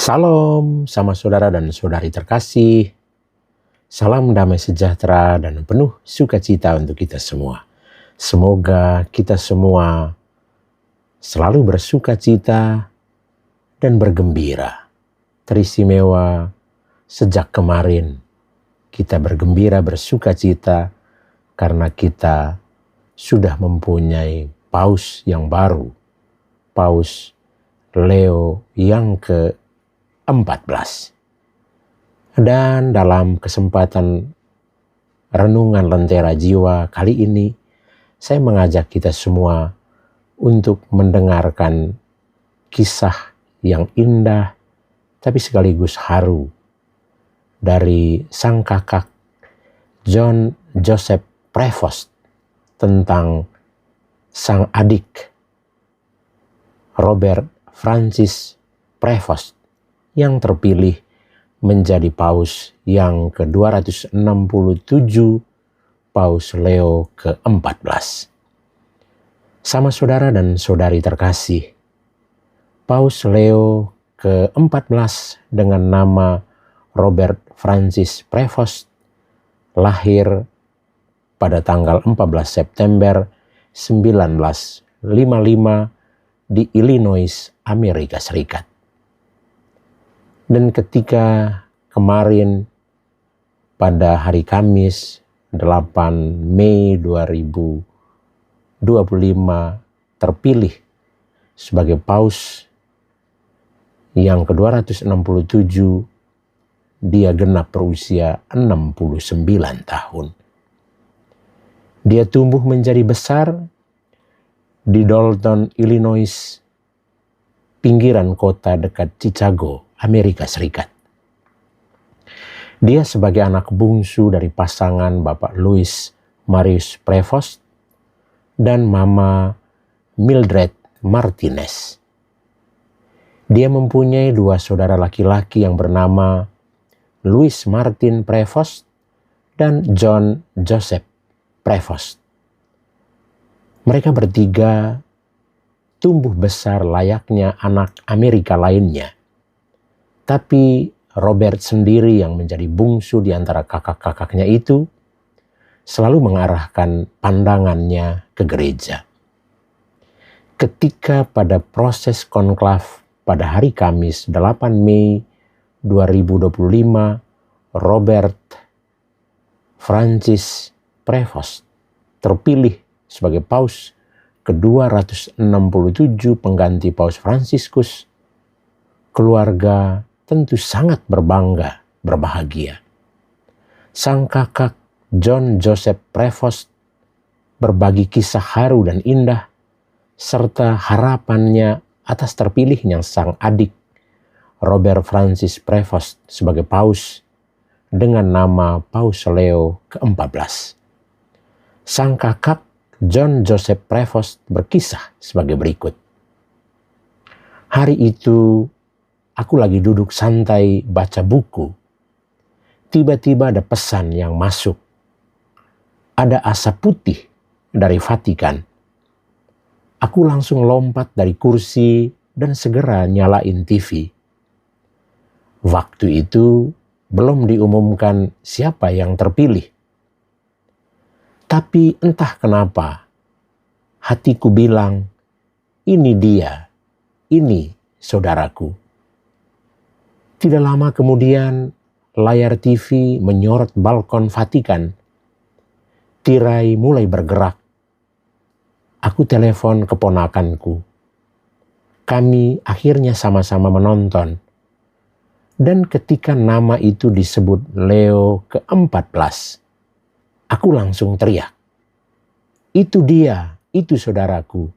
Salam sama saudara dan saudari terkasih. Salam damai sejahtera dan penuh sukacita untuk kita semua. Semoga kita semua selalu bersukacita dan bergembira. Teristimewa sejak kemarin kita bergembira bersukacita karena kita sudah mempunyai paus yang baru. Paus Leo yang ke-14. Dan dalam kesempatan renungan Lentera Jiwa kali ini, saya mengajak kita semua untuk mendengarkan kisah yang indah tapi sekaligus haru dari sang kakak John Joseph Prevost tentang sang adik Robert Francis Prevost yang terpilih menjadi paus yang ke-267, Paus Leo ke-14. Sama saudara dan saudari terkasih, Paus Leo ke-14 dengan nama Robert Francis Prevost lahir pada tanggal 14 September 1955 di Illinois, Amerika Serikat. Dan ketika kemarin pada hari Kamis 8 Mei 2025 terpilih sebagai paus yang ke-267, dia genap berusia 69 tahun. Dia tumbuh menjadi besar di Dalton, Illinois, pinggiran kota dekat Chicago, Amerika Serikat. Dia sebagai anak bungsu dari pasangan Bapak Louis Marius Prevost dan Mama Mildred Martinez. Dia mempunyai dua saudara laki-laki yang bernama Louis Martin Prevost dan John Joseph Prevost. Mereka bertiga tumbuh besar layaknya anak Amerika lainnya. Tapi Robert sendiri yang menjadi bungsu di antara kakak-kakaknya itu selalu mengarahkan pandangannya ke gereja. Ketika pada proses konklav pada hari Kamis 8 Mei 2025, Robert Francis Prevost terpilih sebagai paus ke-267 pengganti Paus Fransiskus, keluarga tentu sangat berbangga, berbahagia. Sang kakak John Joseph Prevost berbagi kisah haru dan indah serta harapannya atas terpilihnya sang adik Robert Francis Prevost sebagai paus dengan nama Paus Leo ke-14. Sang kakak John Joseph Prevost berkisah sebagai berikut. Hari itu aku lagi duduk santai baca buku. Tiba-tiba ada pesan yang masuk. Ada asap putih dari Vatikan. Aku langsung lompat dari kursi dan segera nyalain TV. Waktu itu belum diumumkan siapa yang terpilih. Tapi entah kenapa, hatiku bilang, ini dia, ini saudaraku. Tidak lama kemudian, layar TV menyorot balkon Vatikan. Tirai mulai bergerak. Aku telepon keponakanku. Kami akhirnya sama-sama menonton. Dan ketika nama itu disebut Leo ke-14, aku langsung teriak. Itu dia, itu saudaraku.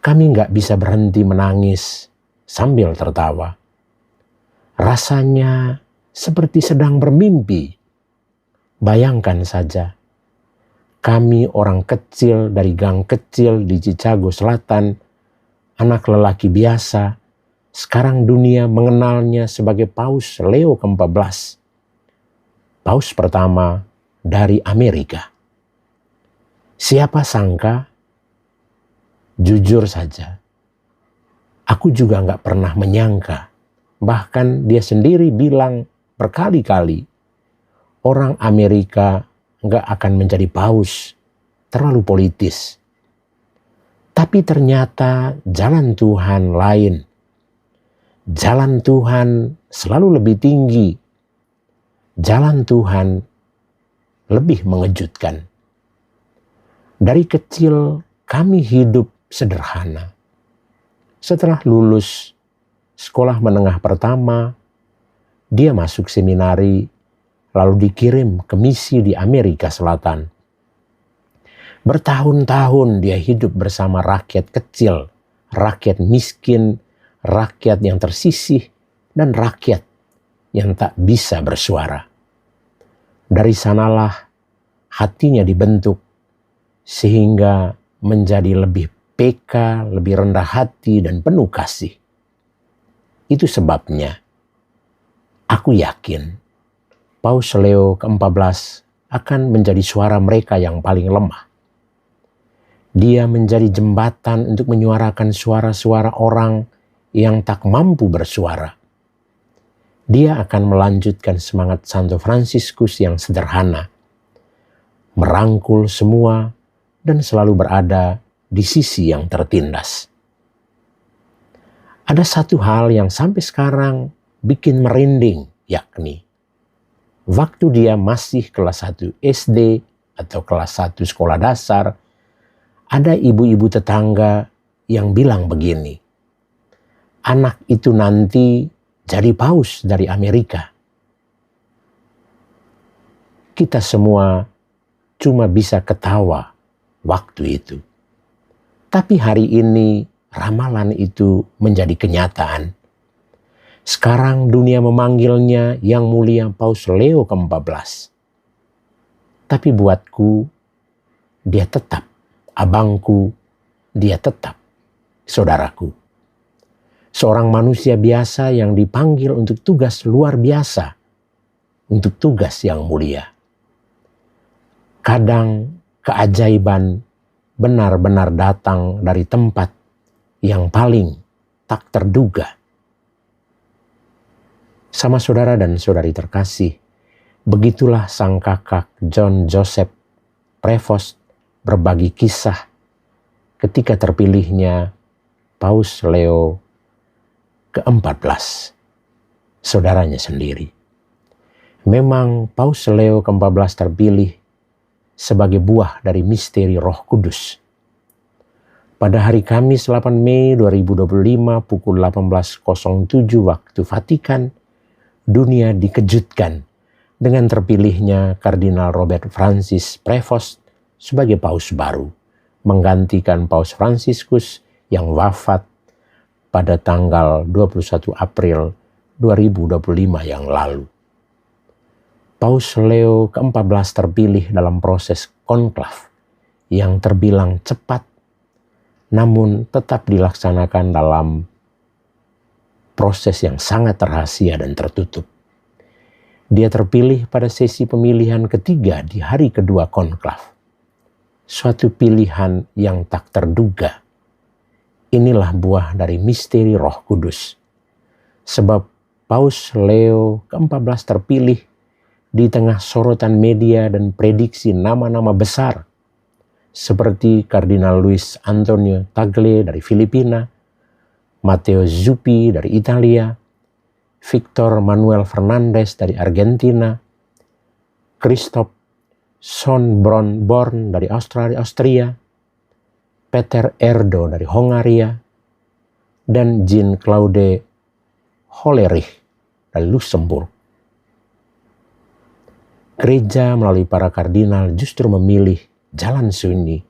Kami gak bisa berhenti menangis sambil tertawa. Rasanya seperti sedang bermimpi. Bayangkan saja, kami orang kecil dari gang kecil di Chicago Selatan, anak lelaki biasa, sekarang dunia mengenalnya sebagai Paus Leo ke-14. Paus pertama dari Amerika. Siapa sangka, jujur saja, aku juga gak pernah menyangka Bahkan dia sendiri bilang berkali-kali, orang Amerika nggak akan menjadi paus, terlalu politis. Tapi ternyata jalan Tuhan lain. Jalan Tuhan selalu lebih tinggi. Jalan Tuhan lebih mengejutkan. Dari kecil kami hidup sederhana. Setelah lulus sekolah menengah pertama, dia masuk seminari, lalu dikirim ke misi di Amerika Selatan. Bertahun-tahun dia hidup bersama rakyat kecil, rakyat miskin, rakyat yang tersisih, dan rakyat yang tak bisa bersuara. Dari sanalah hatinya dibentuk sehingga menjadi lebih peka, lebih rendah hati, dan penuh kasih. Itu sebabnya aku yakin Paus Leo ke-14 akan menjadi suara mereka yang paling lemah. Dia menjadi jembatan untuk menyuarakan suara-suara orang yang tak mampu bersuara. Dia akan melanjutkan semangat Santo Fransiskus yang sederhana, merangkul semua dan selalu berada di sisi yang tertindas. Ada satu hal yang sampai sekarang bikin merinding, yakni waktu dia masih kelas 1 SD atau kelas 1 sekolah dasar, ada ibu-ibu tetangga yang bilang begini, anak itu nanti jadi paus dari Amerika. Kita semua cuma bisa ketawa waktu itu. Tapi hari ini ramalan itu menjadi kenyataan. Sekarang dunia memanggilnya Yang Mulia Paus Leo ke-14. Tapi buatku, dia tetap abangku, dia tetap saudaraku. Seorang manusia biasa yang dipanggil untuk tugas luar biasa, untuk tugas yang mulia. Kadang keajaiban benar-benar datang dari tempat yang paling tak terduga. Sama saudara dan saudari terkasih, begitulah sang kakak John Joseph Prevost berbagi kisah ketika terpilihnya Paus Leo ke-14, saudaranya sendiri. Memang Paus Leo ke-14 terpilih sebagai buah dari misteri Roh Kudus. Pada hari Kamis 8 Mei 2025 pukul 18.07 waktu Vatikan, dunia dikejutkan dengan terpilihnya Kardinal Robert Francis Prevost sebagai paus baru, menggantikan Paus Fransiskus yang wafat pada tanggal 21 April 2025 yang lalu. Paus Leo ke-14 terpilih dalam proses konklav yang terbilang cepat, namun tetap dilaksanakan dalam proses yang sangat rahasia dan tertutup. Dia terpilih pada sesi pemilihan ketiga di hari kedua konklav. Suatu pilihan yang tak terduga. Inilah buah dari misteri Roh Kudus. Sebab Paus Leo ke-14 terpilih di tengah sorotan media dan prediksi nama-nama besar seperti Kardinal Luis Antonio Tagle dari Filipina, Matteo Zuppi dari Italia, Victor Manuel Fernandez dari Argentina, Christoph Born dari Austria, Peter Erdo dari Hongaria, dan Jean-Claude Hollerich dari Luxembourg. Gereja melalui para kardinal justru memilih jalan sunyi,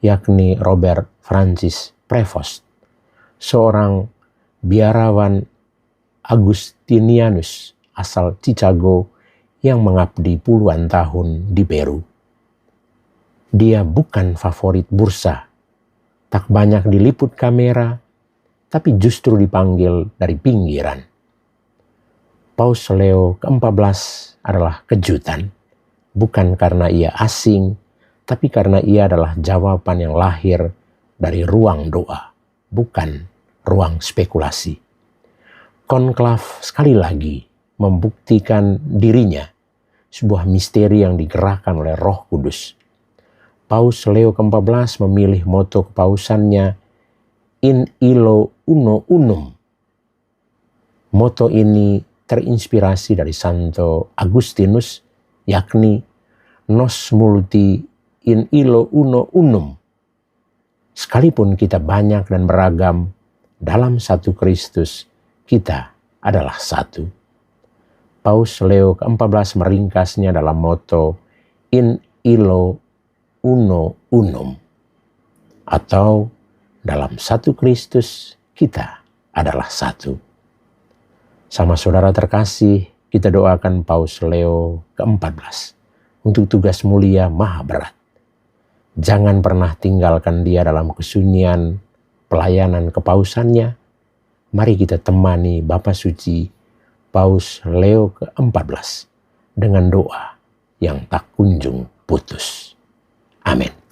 yakni Robert Francis Prevost, seorang biarawan Agustinianus asal Chicago yang mengabdi puluhan tahun di Peru. Dia bukan favorit bursa, tak banyak diliput kamera, tapi justru dipanggil dari pinggiran. Paus Leo ke-14 adalah kejutan, bukan karena ia asing, tapi karena ia adalah jawaban yang lahir dari ruang doa, bukan ruang spekulasi. Konklav sekali lagi membuktikan dirinya sebuah misteri yang digerakkan oleh Roh Kudus. Paus Leo ke-14 memilih moto kepausannya In Illo Uno Unum. Moto ini terinspirasi dari Santo Agustinus, yakni Nos multi in illo uno unum. Sekalipun kita banyak dan beragam, dalam satu Kristus kita adalah satu. Paus Leo ke-14 meringkasnya dalam moto In Illo Uno Unum, atau dalam satu Kristus kita adalah satu. Sama saudara terkasih, kita doakan Paus Leo ke-14 untuk tugas mulia maha berat. Jangan pernah tinggalkan dia dalam kesunyian pelayanan kepausannya. Mari kita temani Bapa Suci Paus Leo ke-14 dengan doa yang tak kunjung putus. Amin.